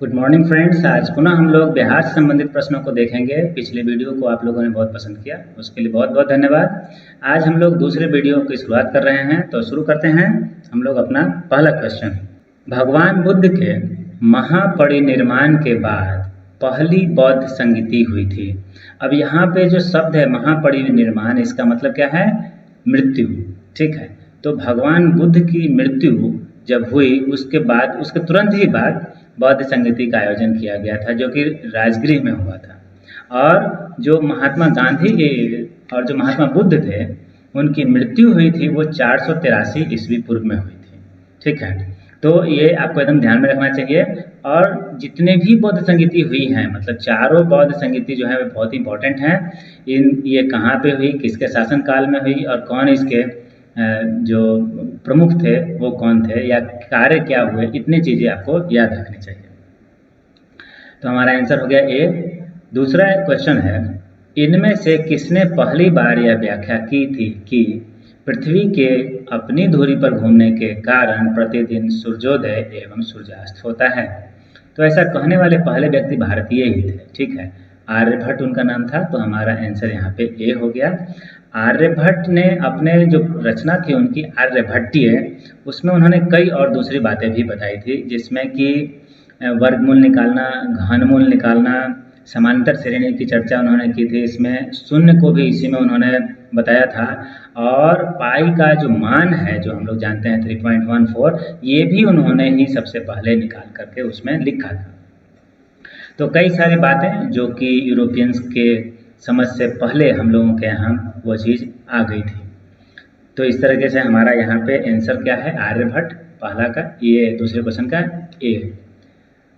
Good morning friends. आज पुनः हम लोग बिहार से संबंधित प्रश्नों को देखेंगे। पिछले वीडियो को आप लोगों ने बहुत पसंद किया, उसके लिए बहुत बहुत धन्यवाद। आज हम लोग दूसरे वीडियो की शुरुआत कर रहे हैं, तो शुरू करते हैं हम लोग अपना पहला क्वेश्चन। भगवान बुद्ध के महापरिनिर्वाण के बाद पहली बौद्ध संगीति हुई थी। अब यहाँ पे जो शब्द है महापरिनिर्वाण, इसका मतलब क्या है? मृत्यु। ठीक है, तो भगवान बुद्ध की मृत्यु जब हुई उसके बाद, उसके तुरंत ही बाद बौद्ध संगीति का आयोजन किया गया था, जो कि राजगृह में हुआ था। और जो महात्मा गांधी और जो महात्मा बुद्ध थे, उनकी मृत्यु हुई थी वो 483 ईस्वी पूर्व में हुई थी। ठीक है, तो ये आपको एकदम ध्यान में रखना चाहिए। और जितने भी बौद्ध संगीति हुई हैं, मतलब चारों बौद्ध संगीति जो है वो बहुत इंपॉर्टेंट हैं। ये कहाँ पे हुई, किसके शासनकाल में हुई, और कौन इसके जो प्रमुख थे वो कौन थे, या कार्य क्या हुए, इतनी चीज़ें आपको याद रखनी चाहिए। तो हमारा आंसर हो गया ए। दूसरा क्वेश्चन है, इनमें से किसने पहली बार यह व्याख्या की थी कि पृथ्वी के अपनी धुरी पर घूमने के कारण प्रतिदिन सूर्योदय एवं सूर्यास्त होता है? तो ऐसा कहने वाले पहले व्यक्ति भारतीय ही थे। ठीक है, आर्यभट्ट उनका नाम था, तो हमारा आंसर यहाँ पे ए हो गया। आर्यभट्ट ने अपने जो रचना थी उनकी आर्यभट्टीय, उसमें उन्होंने कई और दूसरी बातें भी बताई थी, जिसमें कि वर्गमूल निकालना, घनमूल निकालना, समांतर श्रेणी की चर्चा उन्होंने की थी। इसमें शून्य को भी इसी में उन्होंने बताया था। और पाई का जो मान है, जो हम लोग जानते हैं 3.14, ये भी उन्होंने ही सबसे पहले निकाल करके उसमें लिखा था। तो कई सारी बातें जो कि यूरोपियंस के समझ से पहले हम लोगों के यहाँ वो चीज़ आ गई थी। तो इस तरीके से हमारा यहाँ पे आंसर क्या है? आर्यभट्ट पहला का, ये दूसरे क्वेश्चन का ए।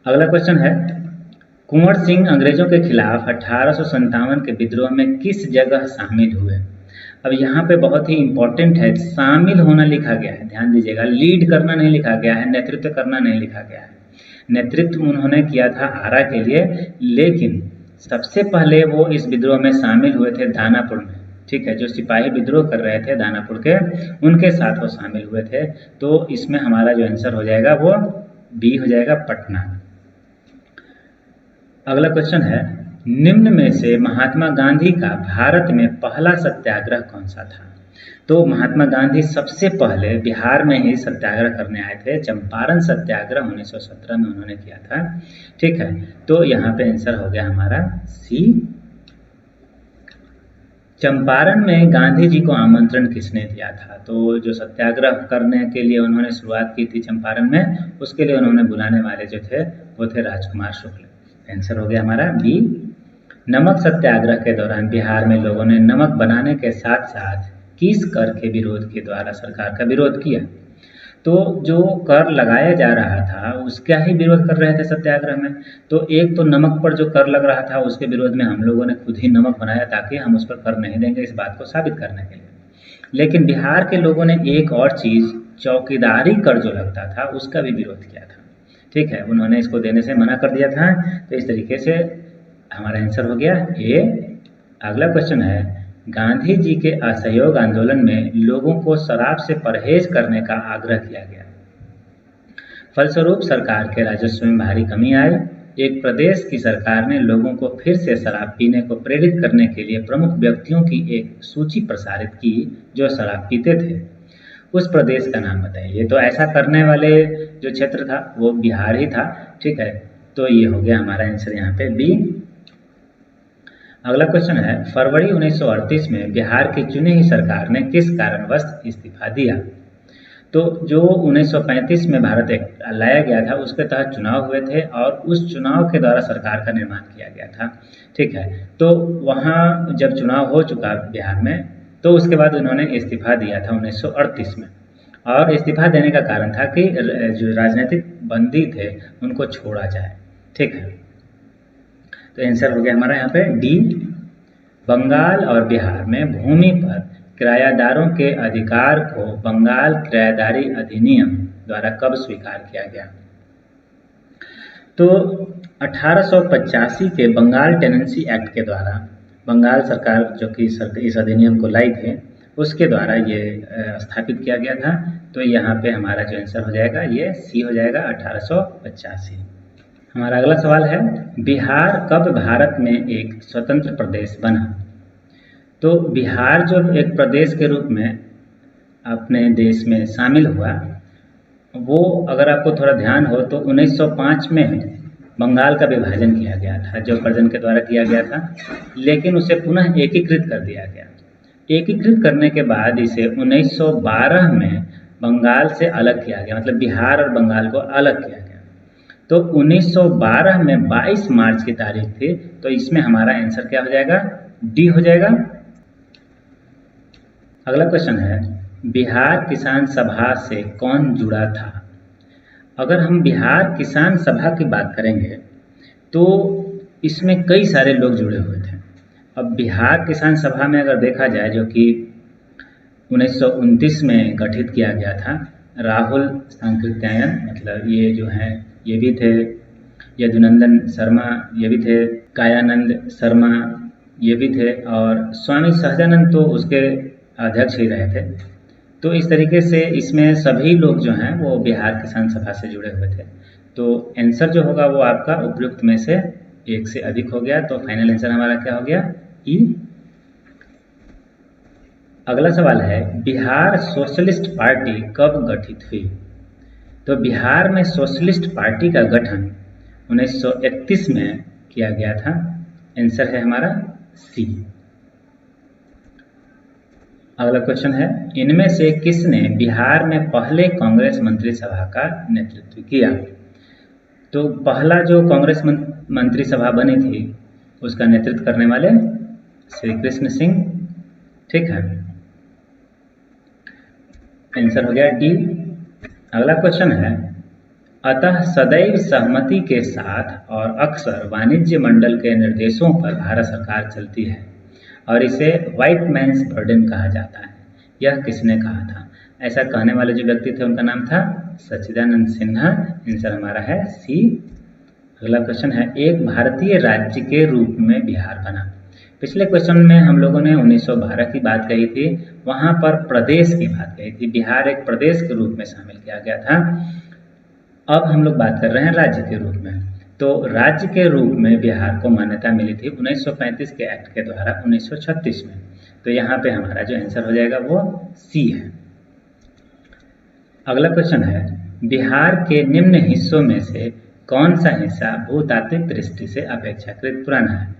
अगला क्वेश्चन है, कुंवर सिंह अंग्रेजों के खिलाफ 1857 के विद्रोह में किस जगह शामिल हुए? अब यहाँ पे बहुत ही इम्पोर्टेंट है, शामिल होना लिखा गया है, ध्यान दीजिएगा। लीड करना नहीं लिखा गया है, नेतृत्व करना नहीं लिखा गया है। नेतृत्व उन्होंने किया था आरा के लिए, लेकिन सबसे पहले वो इस विद्रोह में शामिल हुए थे दानापुर में। ठीक है, जो सिपाही विद्रोह कर रहे थे दानापुर के, उनके साथ वो शामिल हुए थे। तो इसमें हमारा जो आंसर हो जाएगा वो बी हो जाएगा, पटना। अगला क्वेश्चन है, निम्न में से महात्मा गांधी का भारत में पहला सत्याग्रह कौन सा था? तो महात्मा गांधी सबसे पहले बिहार में ही सत्याग्रह करने आए थे। चंपारण सत्याग्रह 1917 में उन्होंने किया था। ठीक है, तो यहाँ पे आंसर हो गया हमारा सी। चंपारण में गांधी जी को आमंत्रण किसने दिया था? तो जो सत्याग्रह करने के लिए उन्होंने शुरुआत की थी चंपारण में, उसके लिए उन्होंने बुलाने वाले जो थे वो थे राजकुमार शुक्ल। आंसर हो गया हमारा बी। नमक सत्याग्रह के दौरान बिहार में लोगों ने नमक बनाने के साथ साथ किस कर के विरोध के द्वारा सरकार का विरोध किया? तो जो कर लगाया जा रहा था उसका ही विरोध कर रहे थे सत्याग्रह में। तो एक तो नमक पर जो कर लग रहा था उसके विरोध में हम लोगों ने खुद ही नमक बनाया, ताकि हम उस पर कर नहीं देंगे, इस बात को साबित करने के लिए। लेकिन बिहार के लोगों ने एक और चीज़, चौकीदारी कर जो लगता था उसका भी विरोध किया था। ठीक है, उन्होंने इसको देने से मना कर दिया था। तो इस तरीके से हमारा आंसर हो गया ए। अगला क्वेश्चन है, गांधी जी के असहयोग आंदोलन में लोगों को शराब से परहेज करने का आग्रह किया गया। फलस्वरूप सरकार के राजस्व में भारी कमी आई। एक प्रदेश की सरकार ने लोगों को फिर से शराब पीने को प्रेरित करने के लिए प्रमुख व्यक्तियों की एक सूची प्रसारित की जो शराब पीते थे। उस प्रदेश का नाम बताइए। तो ऐसा करने वाले जो क्षेत्र था वो बिहार ही था। ठीक है, तो ये हो गया हमारा आंसर यहाँ पे बी। अगला क्वेश्चन है, फरवरी 1938 में बिहार की चुनी हुई सरकार ने किस कारणवश इस्तीफा दिया? तो जो 1935 में भारत एक्ट लाया गया था उसके तहत चुनाव हुए थे, और उस चुनाव के द्वारा सरकार का निर्माण किया गया था। ठीक है, तो वहाँ जब चुनाव हो चुका बिहार में, तो उसके बाद उन्होंने इस्तीफा दिया था 1938 में। और इस्तीफा देने का कारण था कि जो राजनीतिक बंदी थे उनको छोड़ा जाए। ठीक है, तो आंसर हो गया हमारा यहाँ पे डी। बंगाल और बिहार में भूमि पर किरायादारों के अधिकार को बंगाल किरायादारी अधिनियम द्वारा कब स्वीकार किया गया? तो 1885 के बंगाल टेनेंसी एक्ट के द्वारा बंगाल सरकार जो कि इस अधिनियम को लाई थी, उसके द्वारा ये स्थापित किया गया था। तो यहाँ पे हमारा जो आंसर हो जाएगा ये सी हो जाएगा, 1885। हमारा अगला सवाल है, बिहार कब भारत में एक स्वतंत्र प्रदेश बना? तो बिहार जो एक प्रदेश के रूप में अपने देश में शामिल हुआ, वो अगर आपको थोड़ा ध्यान हो तो 1905 में बंगाल का विभाजन किया गया था, जो कर्जन के द्वारा किया गया था, लेकिन उसे पुनः एकीकृत कर दिया गया। एकीकृत करने के बाद इसे 1912 में बंगाल से अलग किया गया, मतलब बिहार और बंगाल को अलग किया गया। तो 1912 में 22 मार्च की तारीख थी, तो इसमें हमारा आंसर क्या हो जाएगा? डी हो जाएगा। अगला क्वेश्चन है, बिहार किसान सभा से कौन जुड़ा था? अगर हम बिहार किसान सभा की बात करेंगे तो इसमें कई सारे लोग जुड़े हुए थे। अब बिहार किसान सभा में अगर देखा जाए, जो कि 1929 में गठित किया गया था, राहुल सांकृत्यायन, मतलब ये जो हैं ये भी थे, यदुनंदन शर्मा ये भी थे, कायानंद शर्मा ये भी थे, और स्वामी सहजानंद तो उसके अध्यक्ष ही रहे थे। तो इस तरीके से इसमें सभी लोग जो हैं वो बिहार किसान सभा से जुड़े हुए थे। तो आंसर जो होगा वो आपका उपयुक्त में से एक से अधिक हो गया, तो फाइनल आंसर हमारा क्या हो गया? ई। अगला सवाल है, बिहार सोशलिस्ट पार्टी कब गठित हुई? तो बिहार में सोशलिस्ट पार्टी का गठन 1931 में किया गया था। आंसर है हमारा सी। अगला क्वेश्चन है, इनमें से किसने बिहार में पहले कांग्रेस मंत्रिसभा का नेतृत्व किया? तो पहला जो कांग्रेस मंत्रिसभा बनी थी उसका नेतृत्व करने वाले श्री कृष्ण सिंह। ठीक है, आंसर हो गया डी। अगला क्वेश्चन है, अतः सदैव सहमति के साथ और अक्सर वाणिज्य मंडल के निर्देशों पर भारत सरकार चलती है और इसे व्हाइट मैन्स बर्डन कहा जाता है। यह किसने कहा था? ऐसा कहने वाले जो व्यक्ति थे उनका नाम था सच्चिदानंद सिन्हा। आंसर हमारा है सी। अगला क्वेश्चन है, एक भारतीय राज्य के रूप में बिहार बना। पिछले क्वेश्चन में हम लोगों ने 1912 की बात कही थी, वहाँ पर प्रदेश की बात कही थी, बिहार एक प्रदेश के रूप में शामिल किया गया था। अब हम लोग बात कर रहे हैं राज्य के रूप में। तो राज्य के रूप में बिहार को मान्यता मिली थी 1935 के एक्ट के द्वारा 1936 में। तो यहाँ पे हमारा जो आंसर हो जाएगा वो सी है। अगला क्वेश्चन है, बिहार के निम्न हिस्सों में से कौन सा हिस्सा भूतात्विक दृष्टि से अपेक्षाकृत पुराना है?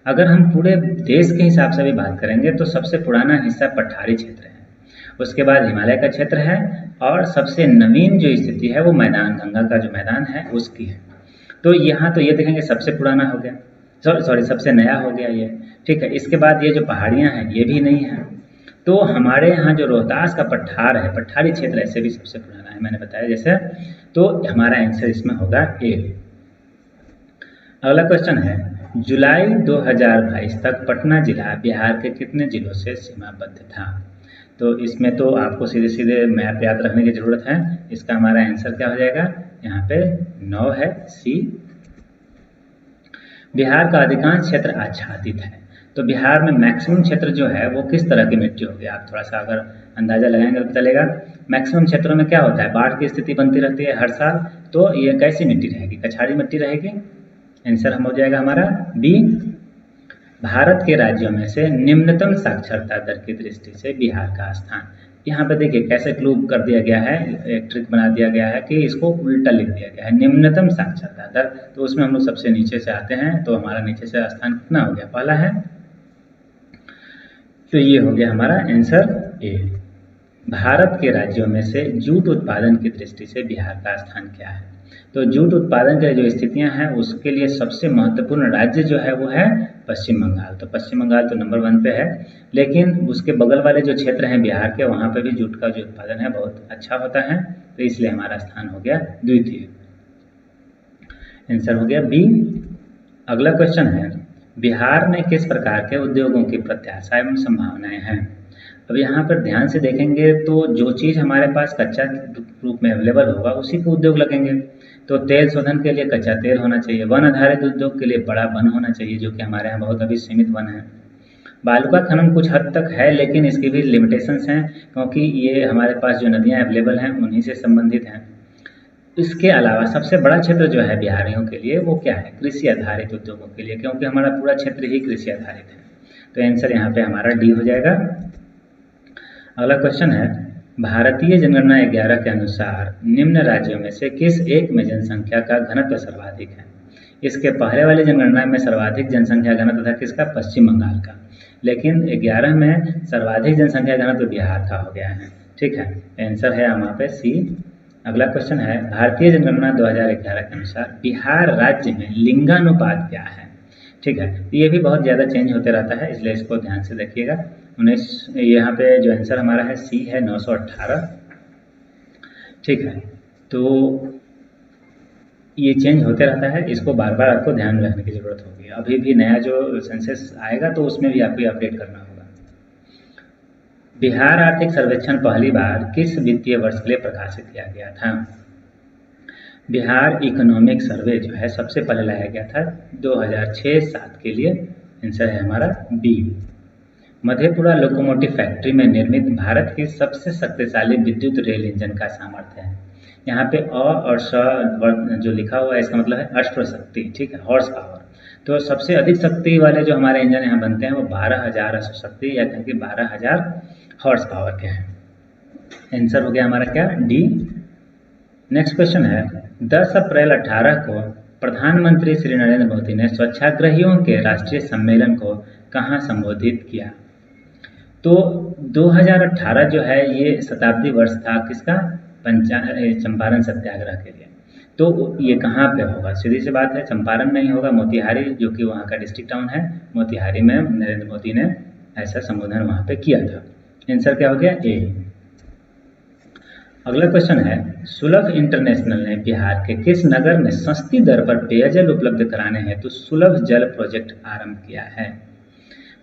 अगर हम पूरे देश के हिसाब से भी बात करेंगे तो सबसे पुराना हिस्सा पठारी क्षेत्र है, उसके बाद हिमालय का क्षेत्र है, और सबसे नवीन जो स्थिति है वो मैदान, गंगा का जो मैदान है उसकी है। तो यहाँ तो ये देखेंगे सबसे पुराना हो गया, सॉरी सबसे नया हो गया ये। ठीक है, इसके बाद ये जो पहाड़ियाँ हैं ये भी नहीं है। तो हमारे यहाँ जो रोहतास का पठार है, पठारी क्षेत्र, ऐसे भी सबसे पुराना है, मैंने बताया जैसे। तो हमारा आंसर इसमें होगा ए। अगला क्वेश्चन है, जुलाई 2022 तक पटना जिला बिहार के कितने जिलों से सीमाबद्ध था? तो इसमें तो आपको सीधे सीधे मैप याद रखने की ज़रूरत है। इसका हमारा आंसर क्या हो जाएगा? यहाँ पे 9 है, सी। बिहार का अधिकांश क्षेत्र आच्छादित है, तो बिहार में मैक्सिमम क्षेत्र जो है वो किस तरह की मिट्टी होगी? आप थोड़ा सा अगर अंदाज़ा लगाएंगे तो चलेगा। मैक्सिमम क्षेत्रों में क्या होता है, बाढ़ की स्थिति बनती रहती है हर साल, तो ये कैसी मिट्टी रहेगी? कछाड़ी मिट्टी रहेगी। आंसर हम हो जाएगा हमारा बी। भारत के राज्यों में से निम्नतम साक्षरता दर की दृष्टि से बिहार का स्थान। यहाँ पे देखिए कैसे क्लू कर दिया गया है, एक ट्रिक बना दिया गया है कि इसको उल्टा लिख दिया गया है, निम्नतम साक्षरता दर। तो उसमें हम लोग सबसे नीचे से आते हैं, तो हमारा नीचे से स्थान कितना हो गया? पहला है, तो ये हो गया हमारा आंसर ए। भारत के राज्यों में से जूट उत्पादन की दृष्टि से बिहार का स्थान क्या है? तो जूट उत्पादन के जो स्थितियां हैं उसके लिए सबसे महत्वपूर्ण राज्य जो है वो है पश्चिम बंगाल। तो पश्चिम बंगाल तो नंबर 1 पे है, लेकिन उसके बगल वाले जो क्षेत्र हैं बिहार के, वहाँ पे भी जूट का जो उत्पादन है बहुत अच्छा होता है, तो इसलिए हमारा स्थान हो गया द्वितीय। आंसर हो गया बी। अगला क्वेश्चन है, बिहार में किस प्रकार के उद्योगों की प्रत्याशा एवं संभावनाएं हैं? अब यहाँ पर ध्यान से देखेंगे तो जो चीज़ हमारे पास कच्चा रूप में अवेलेबल होगा उसी को उद्योग लगेंगे। तो तेल शोधन के लिए कच्चा तेल होना चाहिए, वन आधारित उद्योग के लिए बड़ा वन होना चाहिए, जो कि हमारे यहाँ बहुत अभी सीमित वन है। बालू का खनन कुछ हद तक है, लेकिन इसकी भी लिमिटेशंस हैं, क्योंकि ये हमारे पास जो नदियाँ अवेलेबल हैं उन्हीं से संबंधित हैं। इसके अलावा सबसे बड़ा क्षेत्र जो है बिहारियों के लिए वो क्या है, कृषि आधारित उद्योगों के लिए, क्योंकि हमारा पूरा क्षेत्र ही कृषि आधारित है। तो आंसर यहाँ पे हमारा डी हो जाएगा। अगला क्वेश्चन है, भारतीय जनगणना 11 के अनुसार निम्न राज्यों में से किस एक में जनसंख्या का घनत्व सर्वाधिक है। इसके पहले वाली जनगणना में सर्वाधिक जनसंख्या घनत्व था किसका, पश्चिम बंगाल का, लेकिन 11 में सर्वाधिक जनसंख्या घनत्व बिहार का हो गया है। ठीक है, आंसर है वहाँ पे सी। अगला क्वेश्चन है, भारतीय जनगणना 2011 के अनुसार बिहार राज्य में लिंगानुपात क्या है। ठीक है, ये भी बहुत ज़्यादा चेंज होते रहता है, इसलिए इसको ध्यान से देखिएगा। 19 यहाँ पे जो आंसर हमारा है सी है 918। ठीक है, तो ये चेंज होते रहता है, इसको बार बार आपको ध्यान में रखने की ज़रूरत होगी। अभी भी नया जो सेंसस आएगा तो उसमें भी आपको अपडेट करना होगा। बिहार आर्थिक सर्वेक्षण पहली बार किस वित्तीय वर्ष के लिए प्रकाशित किया गया था। बिहार इकोनॉमिक सर्वे जो है सबसे पहले लाया गया था 2006-07 के लिए। आंसर है हमारा बी। मधेपुरा लोकोमोटिव फैक्ट्री में निर्मित भारत की सबसे शक्तिशाली विद्युत रेल इंजन का सामर्थ्य है। यहाँ पे अ और स जो लिखा हुआ है इसका मतलब है अश्वशक्ति। ठीक है, हॉर्स पावर। तो सबसे अधिक शक्ति वाले जो हमारे इंजन यहाँ बनते हैं वो 12,000 अश्वशक्ति या कहें कि 12,000 हॉर्स पावर के हैं। आंसर हो गया हमारा क्या, डी। नेक्स्ट क्वेश्चन है, 10 अप्रैल 18 को प्रधानमंत्री श्री नरेंद्र मोदी ने स्वच्छाग्रहियों के राष्ट्रीय सम्मेलन को कहाँ संबोधित किया। तो 2018 जो है ये शताब्दी वर्ष था किसका, चंपारण सत्याग्रह के लिए। तो ये कहाँ पे होगा, सीधी सी बात है, चंपारण नहीं होगा, मोतिहारी जो कि वहाँ का डिस्ट्रिक्ट टाउन है, मोतिहारी में नरेंद्र मोदी ने ऐसा संबोधन वहाँ पे किया था। आंसर क्या हो गया, ए। अगला क्वेश्चन है, सुलभ इंटरनेशनल ने बिहार के किस नगर में सस्ती दर पर पेयजल उपलब्ध कराने हेतु सुलभ जल प्रोजेक्ट आरंभ किया है।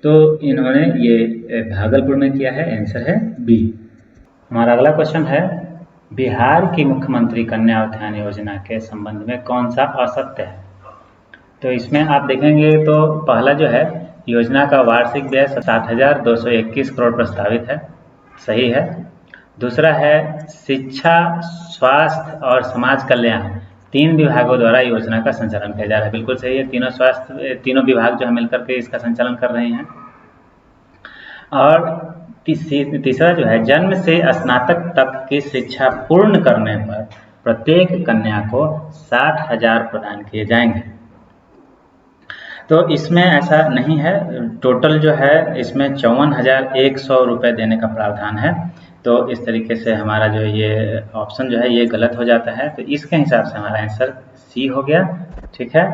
तो इन्होंने ये भागलपुर में किया है। आंसर है बी। हमारा अगला क्वेश्चन है, बिहार की मुख्यमंत्री कन्या उत्थान योजना के संबंध में कौन सा असत्य है। तो इसमें आप देखेंगे तो पहला जो है, योजना का वार्षिक व्यय 7,221 करोड़ प्रस्तावित है, सही है। दूसरा है, शिक्षा, स्वास्थ्य और समाज कल्याण 3 विभागों द्वारा योजना का संचालन किया जा रहा है, बिल्कुल सही है। तीनों विभाग जो है मिलकर के इसका संचालन कर रहे हैं। और तीसरा जो है, जन्म से स्नातक तक की शिक्षा पूर्ण करने पर प्रत्येक कन्या को 60,000 प्रदान किए जाएंगे। तो इसमें ऐसा नहीं है, टोटल जो है इसमें 54,100 रुपये देने का प्रावधान है। तो इस तरीके से हमारा जो ये ऑप्शन जो है ये गलत हो जाता है, तो इसके हिसाब से हमारा आंसर सी हो गया। ठीक है,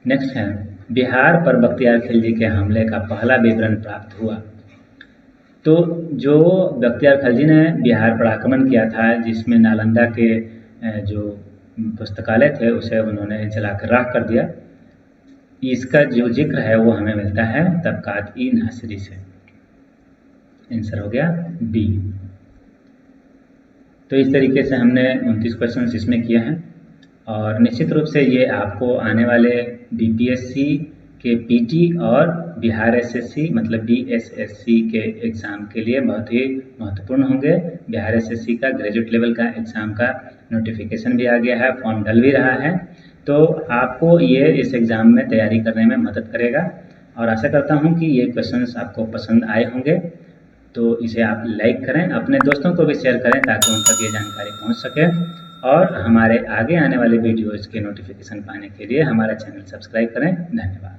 नेक्स्ट है, बिहार पर बख्तियार खिलजी के हमले का पहला विवरण प्राप्त हुआ। तो जो बख्तियार खिलजी ने बिहार पर आक्रमण किया था, जिसमें नालंदा के जो पुस्तकालय थे उसे उन्होंने जलाकर राख कर दिया, इसका जो जिक्र है वो हमें मिलता है तबकात-ई-नासिरी से। आंसर हो गया बी। तो इस तरीके से हमने 29 क्वेश्चन इसमें किए हैं, और निश्चित रूप से ये आपको आने वाले बीपीएससी के पीटी और बिहार एसएससी मतलब बीएसएससी के एग्ज़ाम के लिए बहुत ही महत्वपूर्ण होंगे। बिहार एसएससी का ग्रेजुएट लेवल का एग्ज़ाम का नोटिफिकेशन भी आ गया है, फॉर्म डल भी रहा है, तो आपको ये इस एग्ज़ाम में तैयारी करने में मदद करेगा। और आशा करता हूँ कि ये क्वेश्चंस आपको पसंद आए होंगे। तो इसे आप लाइक करें, अपने दोस्तों को भी शेयर करें ताकि उन तक ये जानकारी पहुँच सके। और हमारे आगे आने वाले वीडियोज़ के नोटिफिकेशन पाने के लिए हमारा चैनल सब्सक्राइब करें। धन्यवाद।